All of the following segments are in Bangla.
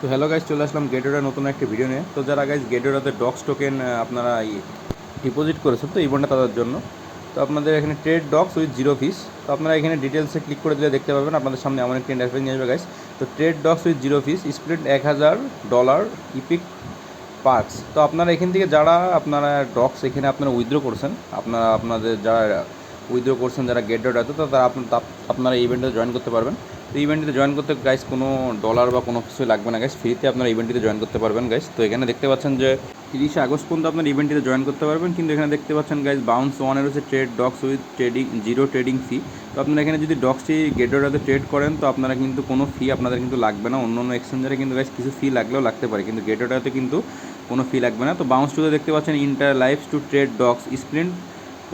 তো হ্যালো গাইজ, চলে আসলাম গেটোরা নতুন একটা ভিডিও নিয়ে। তো যারা গাইজ গেটোরাতে ডক্স টোকেন আপনারা ডিপোজিট করেছেন, তো এই বন্ডটা তাদের জন্য। তো আপনাদের এখানে ট্রেড ডক্স উইথ জিরো ফিস। তো আপনারা এখানে ডিটেলসে ক্লিক করে দিলে দেখতে পাবেন আপনাদের সামনে এমন একটি ইন্টারফেস নিয়ে আসবে গাইজ। তো trade dogs with zero fees split $1000 epic perks. তো আপনারা এখান থেকে যারা আপনারা ডক্স এখানে আপনারা উইথড্র করছেন, আপনাদের যারা উইথড্র করছেন যারা গেটোরাতে, তো তারা আপনারা ইভেন্টে জয়েন করতে পারবেন। তো ইভেন্টটিতে জয়েন করতে গাইস কোনো ডলার বা কোনো কিছুই লাগবে না গাইস, ফ্রিতে আপনারা ইভেন্টটিতে জয়েন করতে পারবেন গাইস। তো এখানে দেখতে পাচ্ছেন যে 30 আগস্ট পর্যন্ত আপনার ইভেন্টটিতে জয়েন করতে পারবেন। কিন্তু এখানে দেখতে পাচ্ছেন গাইস বাউন্স ওয়ানের হচ্ছে trade dogs with zero trading fee. তো আপনারা এখানে যদি ডক্সটি গেটোরাতে ট্রেড করেন তো আপনারা কিন্তু কোনো ফি আপনাদের কিন্তু লাগবে না। অন্য এক্সচেঞ্জারে কিন্তু গাইস কিছু ফি লাগলেও লাগতে পারে, কিন্তু গেটোরাতে কিন্তু কোনো ফি লাগবে না। তো বাউন্স টুতে দেখতে পাচ্ছেন enter lives to trade dogs sprint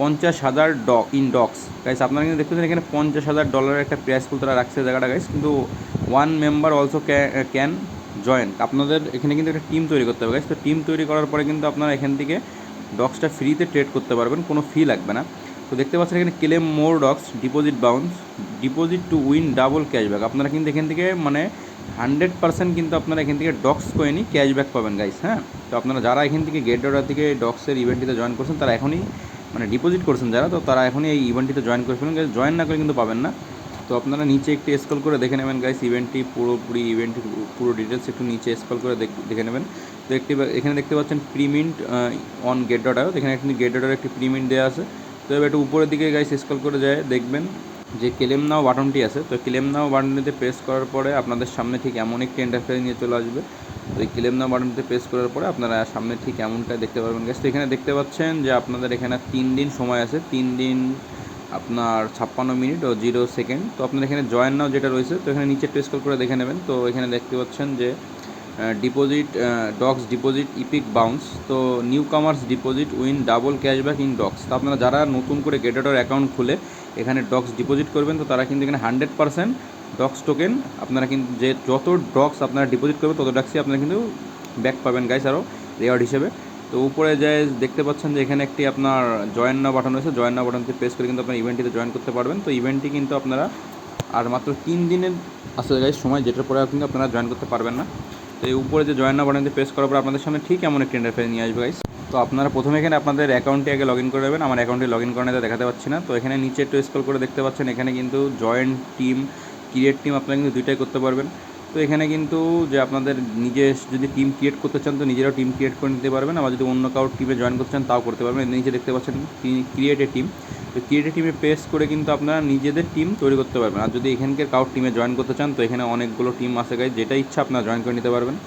$50,000 in dogs guys. আপনারা কিন্তু দেখতে পাচ্ছেন এখানে $50,000 একটা প্রাইস পুল তারা রাখছে জায়গাটা গাইস। কিন্তু one member also can join. আপনাদের এখানে কিন্তু একটা টিম তৈরি করতে হবে গাইস। তো টিম তৈরি করার পরে কিন্তু আপনারা এখান থেকে ডক্সটা ফ্রিতে ট্রেড করতে পারবেন, কোনো ফি লাগবে না। তো দেখতে পাচ্ছেন এখানে claim more dogs deposit bounce deposit to win double cashback. আপনারা কিন্তু এখান থেকে 100% কিন্তু আপনারা এখান থেকে ডক্স কয়েনই ক্যাশব্যাক পাবেন গাইস। হ্যাঁ, তো আপনারা যারা এখান থেকে গেটোরা থেকে ডক্সের ইভেন্টটিতে জয়েন করছেন তারা এখনই ডিপোজিট করছেন যারা, তো তারা এখনই এই ইভেন্টটিতে জয়েন করে ফেলুন গাইস। জয়েন না করে কিন্তু পাবেন না। তো আপনারা নিচে একটু স্ক্রল করে দেখে নেবেন গাইস, ইভেন্টটি ইভেন্টটি পুরো ডিটেলস একটু নিচে স্ক্রল করে দেখে নেবেন। তো এখানে দেখতে পাচ্ছেন প্রিমিন্ট অন গেট.io। এখানে একটি গেট.io একটি প্রিমিন্ট দেওয়া আছে। তো এবার একটু উপরের দিকে গাইস স্ক্রল করে যায় দেখবেন যে ক্লেম নাও বাটনটি আছে। তো ক্লেম নাও বাটনটিতে প্রেস করার পরে আপনাদের সামনে ঠিক এমন একটি ইন্টারফেস নিয়ে চলে আসবে। তো এই ক্লেম নাও বাটনটিতে প্রেস করার পরে আপনারা সামনে ঠিক এমনটাই দেখতে পারবেন গাইস। তো এখানে দেখতে পাচ্ছেন যে আপনাদের এখানে 3 দিন সময় আছে, 3 দিন আপনার 56 মিনিট ও 0 সেকেন্ড। তো আপনার এখানে জয়েন নাও যেটা রয়েছে, তো এখানে নিচে প্রেস করে দেখে নেবেন। তো এখানে দেখতে পাচ্ছেন যে deposit docs deposit epic bounce. তো newcomers deposit win double cashback in docs. তো আপনারা যারা নতুন করে গেটোর অ্যাকাউন্ট খুলে এখানে ডক্স ডিপোজিট করবেন, তো তারা কিন্তু এখানে 100% ডক্স টোকেন আপনারা কিন্তু যে যত ডক্স আপনারা ডিপোজিট করবেন তত ডক্সই আপনারা কিন্তু ব্যাক পাবেন গাইস, আরও রেওয়ার্ড হিসেবে। তো উপরে যে দেখতে পাচ্ছেন যে এখানে একটি আপনার জয়েন নাও বাটন রয়েছে, জয়েন নাও বাটনটি প্রেস করে কিন্তু আপনার ইভেন্টটিতে জয়েন করতে পারবেন। তো ইভেন্টটি কিন্তু আপনারা আর মাত্র 3 দিনের আসলে গাইস সময়, যেটার পরে কিন্তু আপনারা জয়েন করতে পারবেন না। তো এই উপরে যে জয়েন নাও বাটনটি প্রেস করার পর আপনাদের সামনে ঠিক এমন একটি ইন্টারফেস নিয়ে আসবে গাইস। তো আপনারা প্রথমে এখানে আপনাদের অ্যাকাউন্টটি আগে লগ ইন করে নেবেন। আমার অ্যাকাউন্টে লগ ইন করানো দেখাতে পাচ্ছি না। তো এখানে নিচে একটু স্ক্রল করে দেখতে পাচ্ছেন এখানে কিন্তু জয়েন্ট টিম, ক্রিয়েট টিম আপনারা কিন্তু দুইটাই করতে পারবেন। তো এখানে কিন্তু যে আপনাদের নিজে যদি টিম ক্রিয়েট করতে চান তো নিজেরাও টিম ক্রিয়েট করে নিতে পারবেন, আবার যদি অন্য কারোর টিমে জয়েন করতে চান তাও করতে পারবেন। নিচে দেখতে পাচ্ছেন ক্রিয়েট এ টিম। তো ক্রিয়েট এ টিমে প্রেস করে কিন্তু আপনারা নিজেদের টিম তৈরি করতে পারবেন। আর যদি এখানকার কারোর টিমে জয়েন করতে চান তো এখানে অনেকগুলো টিম আছে গাইজ, যেটা ইচ্ছা আপনারা জয়েন করে নিতে পারবেন।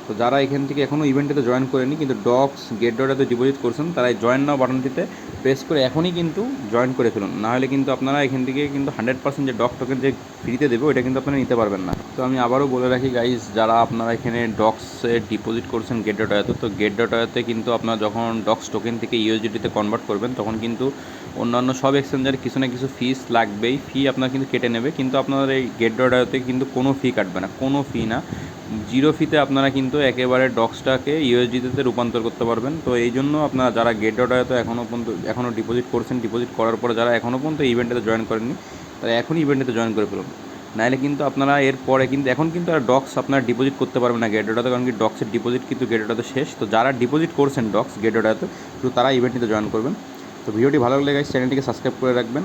তো যারা এখান থেকে এখনও ইভেন্টটিতে জয়েন করেনি কিন্তু ডক্স গেট.ioতে ডিপোজিট করছেন, তারা এই জয়েন নাও বাটনটিতে প্রেস করে এখনই কিন্তু জয়েন করে ফেলুন। নাহলে কিন্তু আপনারা এখান থেকে কিন্তু 100% যে ডক্স টোকেন যে ফ্রিতে দেবে ওইটা কিন্তু আপনারা নিতে পারবেন না। তো আমি আবারও বলে রাখি গাইজ, যারা আপনারা এখানে ডক্সে ডিপোজিট করছেন গেট.ioতে, তো গেট.ioতে কিন্তু আপনারা যখন ডক্স টোকেন থেকে ইউএসডিটিতে কনভার্ট করবেন তখন কিন্তু অন্যান্য সব এক্সচেঞ্জারে কিছু না কিছু ফিস লাগবেই, ফি আপনার কিন্তু কেটে নেবে। কিন্তু আপনাদের এই গেট.ioতে কিন্তু কোনো ফি কাটবে না, কোনো ফি না, জিরো ফিতে আপনারা কিন্তু একেবারে ডক্সটাকে ইউএসডিতে রূপান্তর করতে পারবেন। তো এই জন্য আপনারা যারা গেট.ioতে এখনও ডিপোজিট করছেন, ডিপোজিট করার পরে যারা এখনও পর্যন্ত ইভেন্টে জয়েন করেননি তারা এখনই ইভেন্টে জয়েন করে ফেলুন। নাহলে কিন্তু আপনারা এরপরে কিন্তু এখন কিন্তু আর ডক্স আপনারা ডিপোজিট করতে পারবেন না গেট.ioতে, কারণ কি ডক্সের ডিপোজিট কিন্তু গেট.ioতে শেষ। তো যারা ডিপোজিট করছেন ডক্স গেট.ioতে তো তারা ইভেন্টটিতে জয়েন করবেন। তো ভিডিওটি ভালো লাগলে গাইস চ্যানেলটিকে সাবস্ক্রাইব করে রাখবেন।